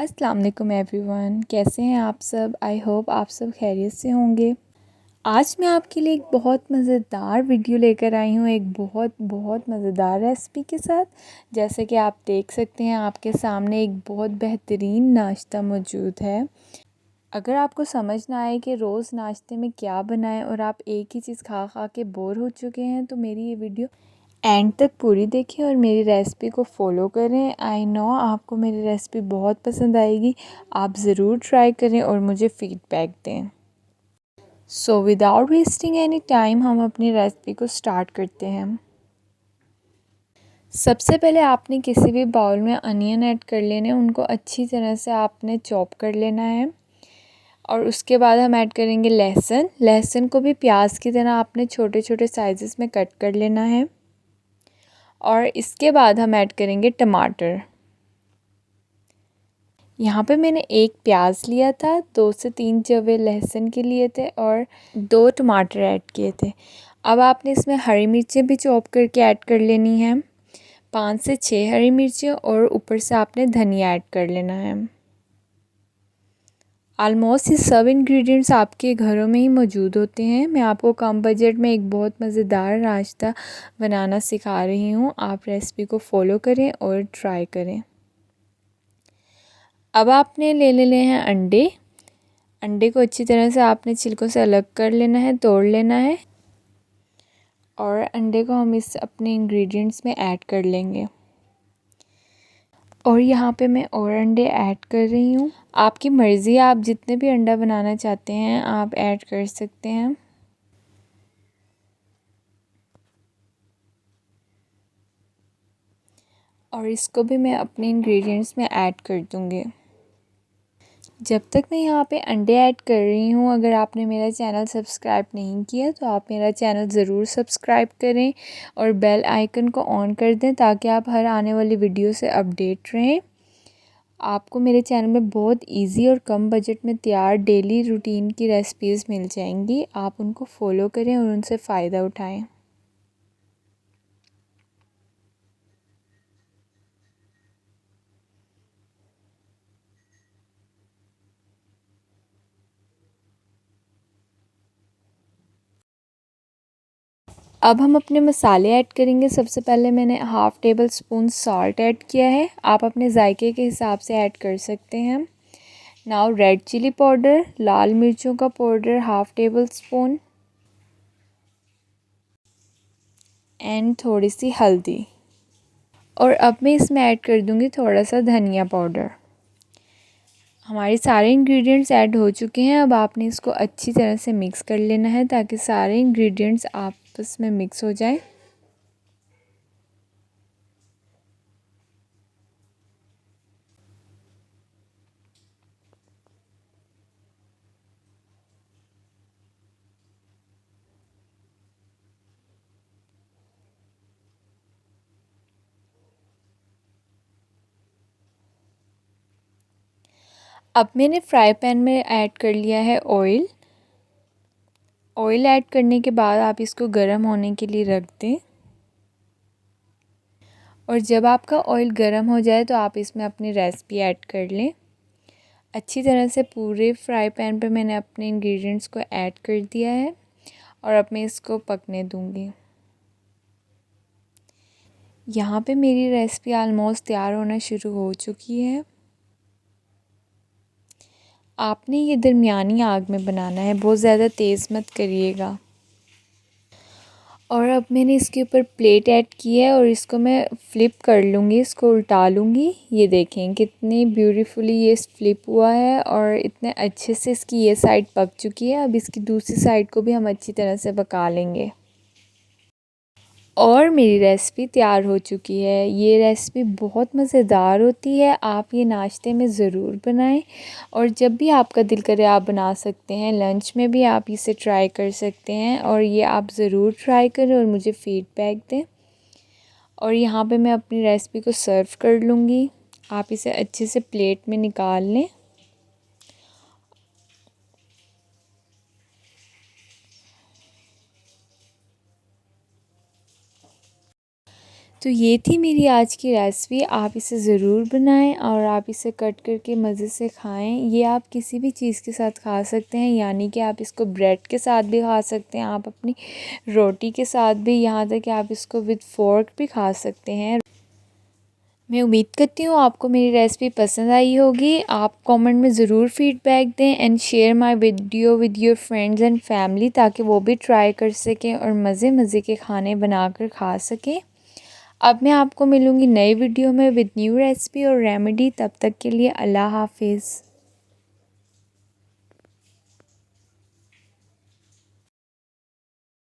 अस्सलाम वालेकुम एवरीवन, कैसे हैं आप सब। आई होप आप सब खैरियत से होंगे। आज मैं आपके लिए एक बहुत मज़ेदार वीडियो लेकर आई हूँ, एक बहुत बहुत मज़ेदार रेसिपी के साथ। जैसे कि आप देख सकते हैं आपके सामने एक बहुत बेहतरीन नाश्ता मौजूद है। अगर आपको समझ ना आए कि रोज़ नाश्ते में क्या बनाएं और आप एक ही चीज़ खा खा के बोर हो चुके हैं, तो मेरी ये वीडियो एंड तक पूरी देखें और मेरी रेसिपी को फॉलो करें। आई नो आपको मेरी रेसिपी बहुत पसंद आएगी। आप ज़रूर ट्राई करें और मुझे फ़ीडबैक दें। So without wasting any time हम अपनी रेसिपी को स्टार्ट करते हैं। सबसे पहले आपने किसी भी बाउल में अनियन ऐड कर लेने, उनको अच्छी तरह से आपने चॉप कर लेना है। और उसके बाद हम ऐड करेंगे लहसुन। लहसुन को भी प्याज की तरह आपने छोटे छोटे साइज़ेस में कट कर लेना है। और इसके बाद हम ऐड करेंगे टमाटर। यहाँ पे मैंने एक प्याज लिया था, 2 से 3 जवे लहसुन के लिए थे और 2 टमाटर ऐड किए थे। अब आपने इसमें हरी मिर्चें भी चॉप करके ऐड कर लेनी है, 5 से 6 हरी मिर्चें, और ऊपर से आपने धनिया ऐड कर लेना है। आलमोस्ट ये सब इंग्रेडिएंट्स आपके घरों में ही मौजूद होते हैं। मैं आपको कम बजट में एक बहुत मज़ेदार नाश्ता बनाना सिखा रही हूँ। आप रेसिपी को फॉलो करें और ट्राई करें। अब आपने ले लेने हैं अंडे। अंडे को अच्छी तरह से आपने छिलकों से अलग कर लेना है, तोड़ लेना है। और अंडे को हम इस अपने इंग्रेडिएंट्स में ऐड कर लेंगे। और यहाँ पे मैं और अंडे ऐड कर रही हूँ। आपकी मर्ज़ी, आप जितने भी अंडा बनाना चाहते हैं आप ऐड कर सकते हैं। और इसको भी मैं अपने इंग्रेडिएंट्स में ऐड कर दूँगी। जब तक मैं यहाँ पे अंडे ऐड कर रही हूँ, अगर आपने मेरा चैनल सब्सक्राइब नहीं किया तो आप मेरा चैनल ज़रूर सब्सक्राइब करें और बेल आइकन को ऑन कर दें ताकि आप हर आने वाली वीडियो से अपडेट रहें। आपको मेरे चैनल में बहुत इजी और कम बजट में तैयार डेली रूटीन की रेसिपीज़ मिल जाएंगी। आप उनको फॉलो करें और उनसे फ़ायदा उठाएँ। अब हम अपने मसाले ऐड करेंगे। सबसे पहले मैंने half table spoon salt add किया है, आप अपने जायके के हिसाब से ऐड कर सकते हैं। नाउ रेड चिली पाउडर, लाल मिर्चों का powder half table spoon, and थोड़ी सी हल्दी। और अब मैं इसमें ऐड कर दूँगी थोड़ा सा धनिया पाउडर। हमारे सारे इंग्रेडिएंट्स ऐड हो चुके हैं। अब आपने इसको अच्छी तरह से मिक्स कर लेना है ताकि सारे इंग्रेडिएंट्स आपस में मिक्स हो जाए। अब मैंने फ्राई पैन में ऐड कर लिया है ऑयल। ऑयल ऐड करने के बाद आप इसको गर्म होने के लिए रख दें। और जब आपका ऑयल गर्म हो जाए तो आप इसमें अपनी रेसिपी ऐड कर लें। अच्छी तरह से पूरे फ्राई पैन पे मैंने अपने इंग्रेडिएंट्स को ऐड कर दिया है और अब मैं इसको पकने दूंगी। यहाँ पे मेरी रेसिपी ऑलमोस्ट तैयार होना शुरू हो चुकी है। आपने ये दरमियानी आग में बनाना है, बहुत ज़्यादा तेज़ मत करिएगा। और अब मैंने इसके ऊपर प्लेट ऐड की है और इसको मैं फ़्लिप कर लूँगी, इसको उल्टा लूँगी। ये देखें कितनी ब्यूटीफुली ये फ़्लिप हुआ है और इतने अच्छे से इसकी ये साइड पक चुकी है। अब इसकी दूसरी साइड को भी हम अच्छी तरह से पका लेंगे। और मेरी रेसिपी तैयार हो चुकी है। ये रेसिपी बहुत मज़ेदार होती है, आप ये नाश्ते में ज़रूर बनाएं और जब भी आपका दिल करे आप बना सकते हैं। लंच में भी आप इसे ट्राई कर सकते हैं और ये आप ज़रूर ट्राई करें और मुझे फ़ीडबैक दें। और यहाँ पे मैं अपनी रेसिपी को सर्व कर लूँगी। आप इसे अच्छे से प्लेट में निकाल लें। तो ये थी मेरी आज की रेसिपी। आप इसे ज़रूर बनाएं और आप इसे कट करके मज़े से खाएं। ये आप किसी भी चीज़ के साथ खा सकते हैं, यानी कि आप इसको ब्रेड के साथ भी खा सकते हैं, आप अपनी रोटी के साथ भी, यहाँ तक कि आप इसको विद फोर्क भी खा सकते हैं। मैं उम्मीद करती हूँ आपको मेरी रेसिपी पसंद आई होगी। आप कमेंट में ज़रूर फीडबैक दें and share my video with your friends and family, ताकि वो भी ट्राई कर सकें और मज़े मज़े के खाने बनाकर खा सकें। अब मैं आपको मिलूँगी नई वीडियो में विद न्यू रेसिपी और रेमेडी। तब तक के लिए अल्लाह हाफिज़।